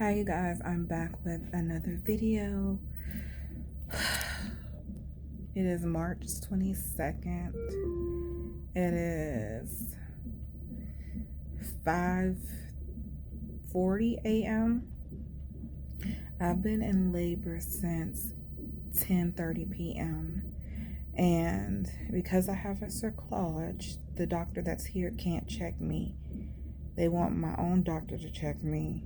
Hi you guys, I'm back with another video. It is March 22nd. It is 5:40 a.m. I've been in labor since 10:30 p.m. and because I have a cerclage, the doctor that's here can't check me. They want my own doctor to check me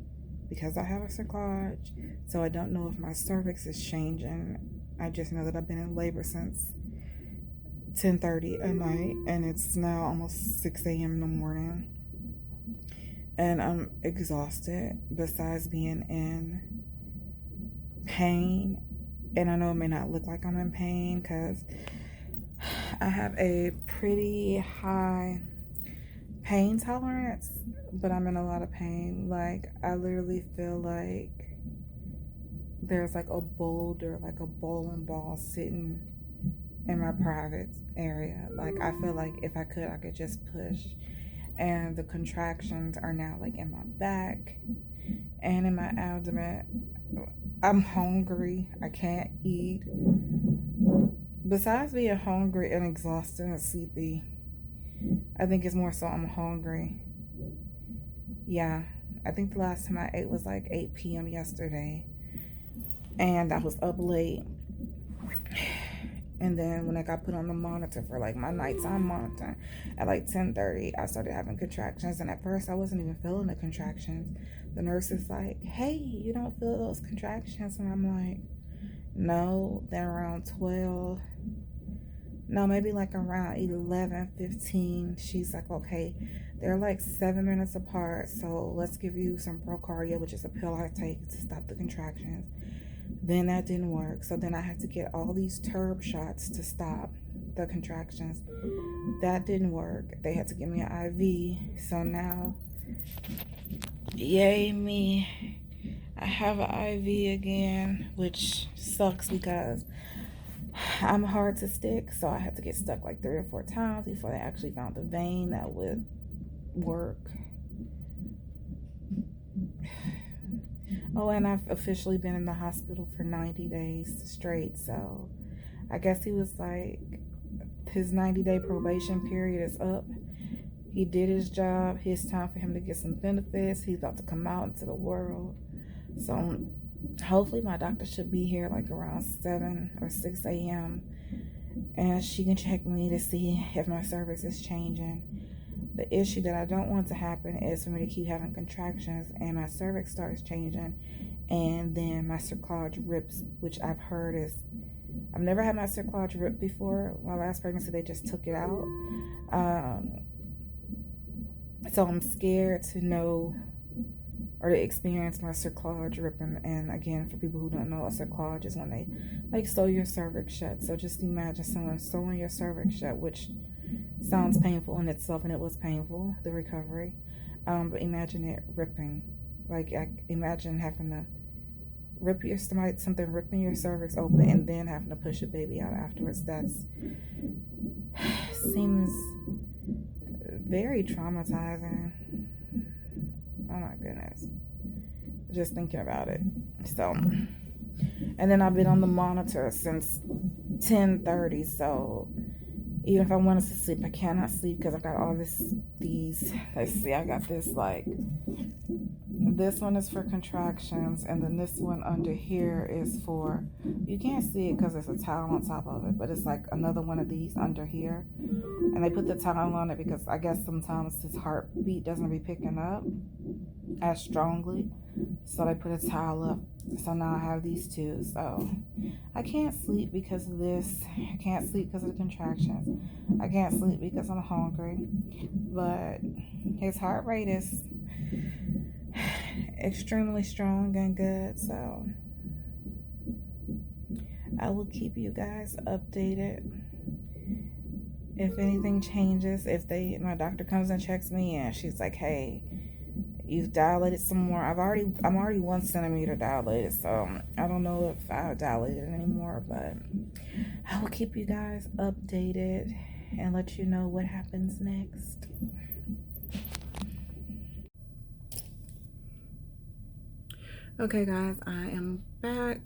because I have a cerclage, so I don't know if my cervix is changing. I just know that I've been in labor since 10:30 at night, and it's now almost 6 a.m. in the morning, and I'm exhausted besides being in pain. And I know it may not look like I'm in pain because I have a pretty high pain tolerance, but I'm in a lot of pain. Like, I literally feel like there's like a boulder, like a bowling ball sitting in my private area. Like, I feel like if I could just push. And the contractions are now like in my back and in my abdomen. I'm hungry. I can't eat. Besides being hungry and exhausted and sleepy, I think it's more so I'm hungry. Yeah, I think the last time I ate was like 8 p.m. yesterday, and I was up late. And then when I got put on the monitor for like my nighttime monitor at like 10:30, I started having contractions. And at first I wasn't even feeling the contractions. The nurse is like, "Hey, you don't feel those contractions?" And I'm like, "No." Then around 12, no, maybe like around 11:15, she's like, "Okay, they're like 7 minutes apart, so let's give you some Procardia, which is a pill I take to stop the contractions." Then that didn't work, so then I had to get all these Turb shots to stop the contractions. That didn't work. They had to give me an IV. So now, yay me, I have an IV again, which sucks because I'm hard to stick, so I had to get stuck like 3 or 4 times before they actually found the vein that would work. Oh, and I've officially been in the hospital for 90 days straight, so I guess he was like, his 90-day probation period is up. He did his job. It's time for him to get some benefits. He's about to come out into the world. So hopefully my doctor should be here like around 7 or 6 a.m. and she can check me to see if my cervix is changing. The issue that I don't want to happen is for me to keep having contractions and my cervix starts changing and then my cerclage rips, which I've heard is, I've never had my cerclage ripped before. My last pregnancy, they just took it out. So I'm scared to know or to experience my cerclage ripping. And again, for people who don't know, a cerclage is when they like sew your cervix shut. So just imagine someone sewing your cervix shut, which sounds painful in itself, and it was painful, the recovery. But imagine it ripping. Like, imagine having to rip your stomach, something ripping your cervix open, and then having to push a baby out afterwards. That's seems very traumatizing. Oh my goodness, just thinking about it. So, and then I've been on the monitor since 10:30. So even if I wanted to sleep, I cannot sleep because I got all these, let's see, I got this, like, this one is for contractions, and then this one under here is for, you can't see it because there's a towel on top of it, but it's like another one of these under here. And they put the towel on it because I guess sometimes his heartbeat doesn't be picking up as strongly, so they put a towel up. So now I have these two. So I can't sleep because of this. I can't sleep because of the contractions. I can't sleep because I'm hungry. But his heart rate is extremely strong and good. So I will keep you guys updated if anything changes. If my doctor comes and checks me and she's like, "Hey, you've dilated some more." I'm already 1 centimeter dilated, so I don't know if I've dilated anymore, but I will keep you guys updated and let you know what happens next. Okay, guys, I am back.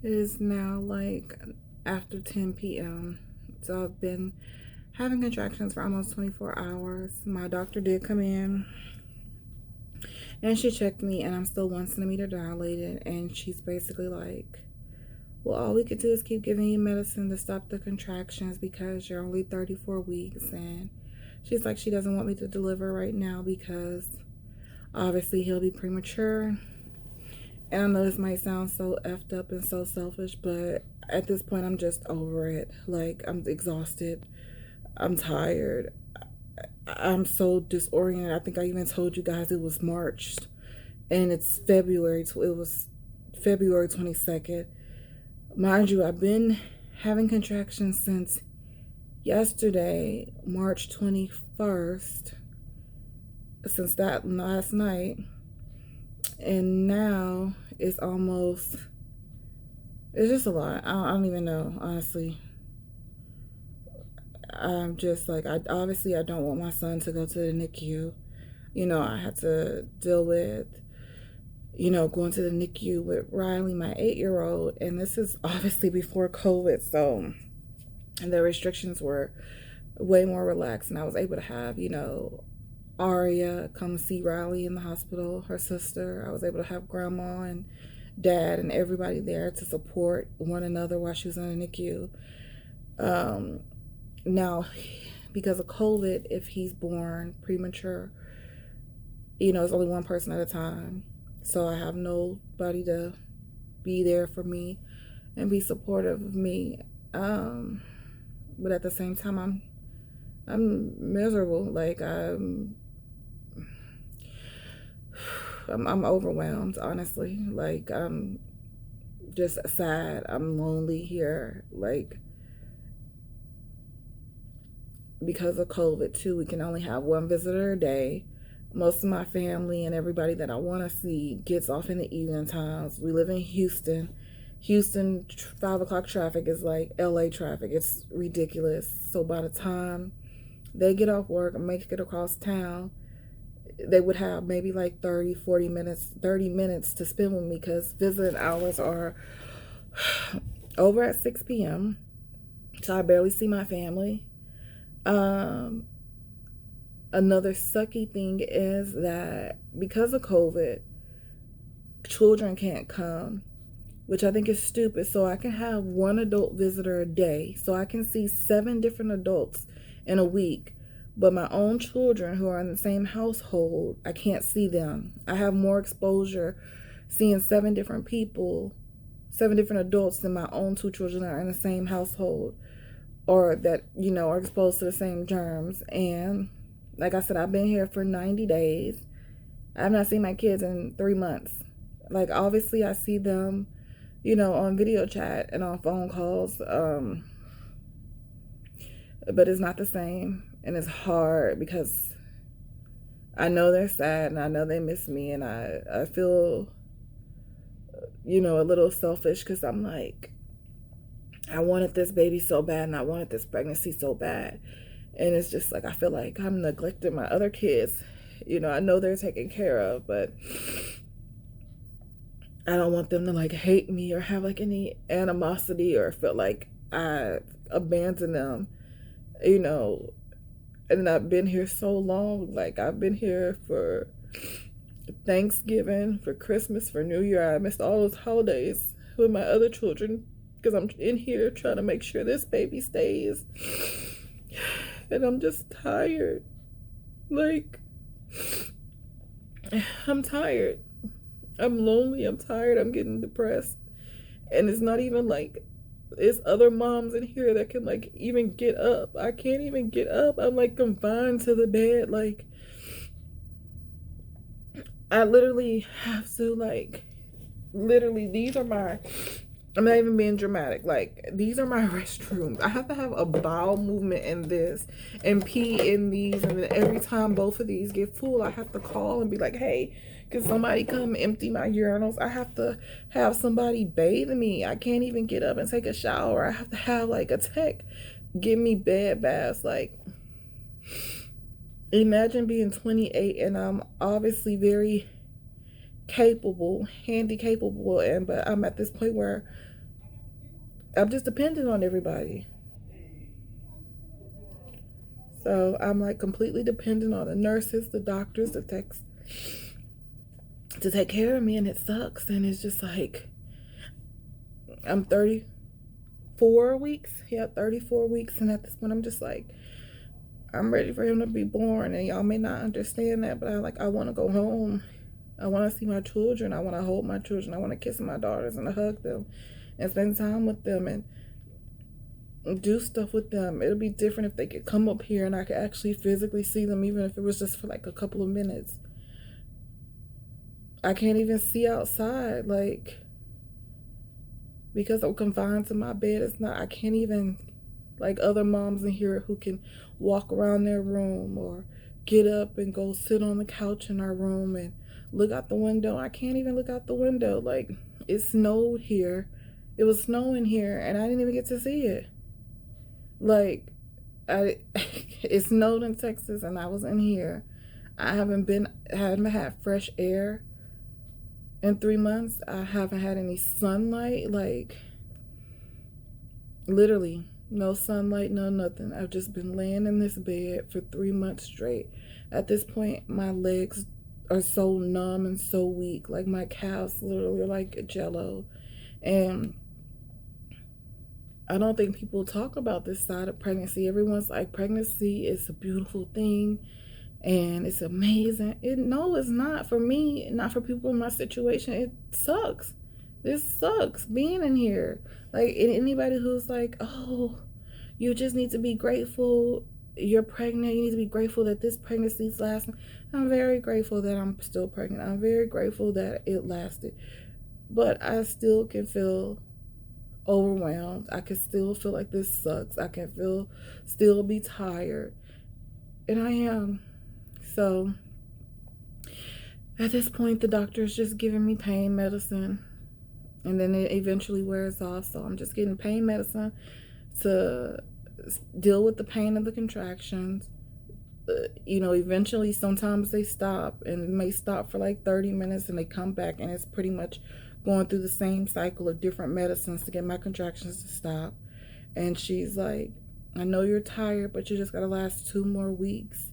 It is now like after 10 p.m. So I've been having contractions for almost 24 hours. My doctor did come in and she checked me, and I'm still 1 centimeter dilated. And she's basically like, well, all we could do is keep giving you medicine to stop the contractions because you're only 34 weeks. And she's like, she doesn't want me to deliver right now because obviously he'll be premature. And I know this might sound so effed up and so selfish, but at this point, I'm just over it. Like, I'm exhausted. I'm tired. I'm so disoriented. I think I even told you guys it was March, and it's February. It was February 22nd. Mind you, I've been having contractions since yesterday, March 21st, since that last night. And now it's just a lot. I don't even know, honestly. I'm just like, I don't want my son to go to the NICU. I had to deal with, going to the NICU with Riley, my 8-year-old. And this is obviously before COVID. So the restrictions were way more relaxed. And I was able to have, Aria come see Riley in the hospital, her sister. I was able to have grandma and dad and everybody there to support one another while she was in the NICU. Now, because of COVID, if he's born premature, it's only one person at a time. So I have nobody to be there for me and be supportive of me. But at the same time, I'm miserable. Like, I'm overwhelmed, honestly. Like, I'm just sad. I'm lonely here. Like, because of COVID too, we can only have one visitor a day. Most of my family and everybody that I want to see gets off in the evening times. We live in Houston. 5 o'clock traffic is like LA traffic. It's ridiculous. So by the time they get off work and make it across town, they would have maybe like 30 minutes to spend with me because visiting hours are over at 6 p.m. So I barely see my family. Another sucky thing is that because of COVID, children can't come, which I think is stupid. So I can have one adult visitor a day. So I can see 7 different adults in a week. But my own children who are in the same household, I can't see them. I have more exposure seeing 7 different people, 7 different adults than my own 2 children that are in the same household or that, are exposed to the same germs. And like I said, I've been here for 90 days. I've not seen my kids in 3 months. Like, obviously I see them, on video chat and on phone calls. But it's not the same. And it's hard because I know they're sad and I know they miss me. And I feel, a little selfish because I'm like, I wanted this baby so bad and I wanted this pregnancy so bad. And it's just like, I feel like I'm neglecting my other kids. I know they're taken care of, but I don't want them to like hate me or have like any animosity or feel like I abandoned them, and I've been here so long. Like, I've been here for Thanksgiving, for Christmas, for New Year. I missed all those holidays with my other children because I'm in here trying to make sure this baby stays. And I'm just tired. Like, I'm tired. I'm lonely. I'm tired. I'm getting depressed. And it's not even like it's other moms in here that can like even get up. I can't even get up. I'm like confined to the bed. Like, I literally have to these are my, I'm not even being dramatic. Like, these are my restrooms. I have to have a bowel movement in this and pee in these. And then every time both of these get full, I have to call and be like, hey, can somebody come empty my urinals? I have to have somebody bathe me. I can't even get up and take a shower. I have to have like a tech give me bed baths. Like, imagine being 28 and I'm obviously very capable, handy capable, but I'm at this point where I'm just dependent on everybody. So I'm like completely dependent on the nurses, the doctors, the techs to take care of me, and it sucks. And it's just like I'm 34 weeks. Yeah, 34 weeks, and at this point I'm just like I'm ready for him to be born. And y'all may not understand that, but I want to go home. I want to see my children. I want to hold my children. I want to kiss my daughters and hug them and spend time with them and do stuff with them. It'll be different if they could come up here and I could actually physically see them, even if it was just for like a couple of minutes. I can't even see outside, like, because I'm confined to my bed. I can't even, like other moms in here who can walk around their room or get up and go sit on the couch in our room and look out the window. I can't even look out the window. Like, it snowed here. It was snowing here and I didn't even get to see it. Like, it snowed in Texas and I was in here. I haven't had fresh air in 3 months. I haven't had any sunlight. Like, literally no sunlight, no nothing. I've just been laying in this bed for 3 months straight. At this point, my legs are so numb and so weak. Like, my calves literally are like jello. And I don't think people talk about this side of pregnancy. Everyone's like, pregnancy is a beautiful thing and it's amazing. No, it's not for me, not for people in my situation. It sucks. This sucks being in here. Like, anybody who's like, oh, you just need to be grateful you're pregnant. You need to be grateful that this pregnancy's lasting. I'm very grateful that I'm still pregnant. I'm very grateful that it lasted. But I still can feel overwhelmed. I can still feel like this sucks. I can still be tired. And I am. So at this point, the doctor's just giving me pain medicine. And then it eventually wears off. So I'm just getting pain medicine to deal with the pain of the contractions. Eventually sometimes they stop, and it may stop for like 30 minutes and they come back, and it's pretty much going through the same cycle of different medicines to get my contractions to stop. And she's like, I know you're tired, but you just gotta last 2 more weeks.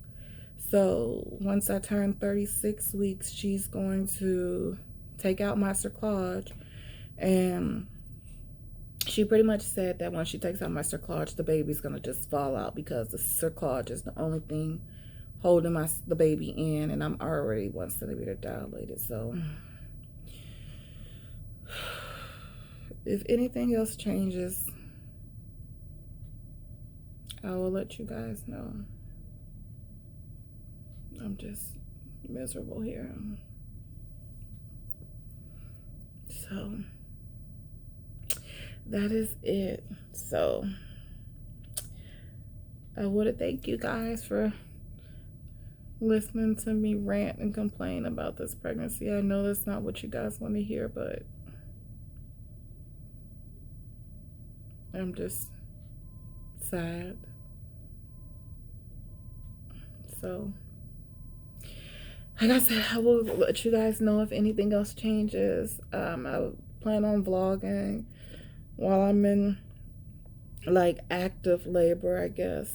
So once I turn 36 weeks, she's going to take out my cerclage. And she pretty much said that when she takes out my cerclage, the baby's gonna just fall out, because the cerclage is the only thing holding the baby in, and I'm already 1 centimeter dilated. So if anything else changes, I will let you guys know. I'm just miserable here. So that is it. So I want to thank you guys for listening to me rant and complain about this pregnancy. I know that's not what you guys want to hear, but I'm just sad. So like I said, I will let you guys know if anything else changes. I plan on vlogging while I'm in like active labor, I guess,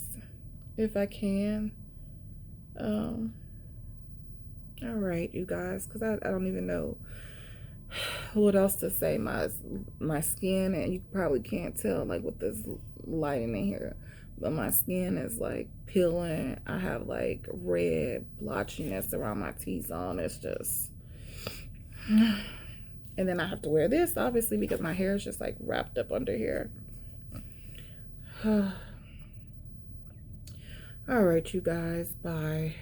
if I can. All right, you guys, because I don't even know what else to say. My skin, and you probably can't tell like with this lighting in here, but my skin is like peeling. I have like red blotchiness around my T-zone. It's just, and then I have to wear this obviously because my hair is just like wrapped up under here. All right, you guys, bye.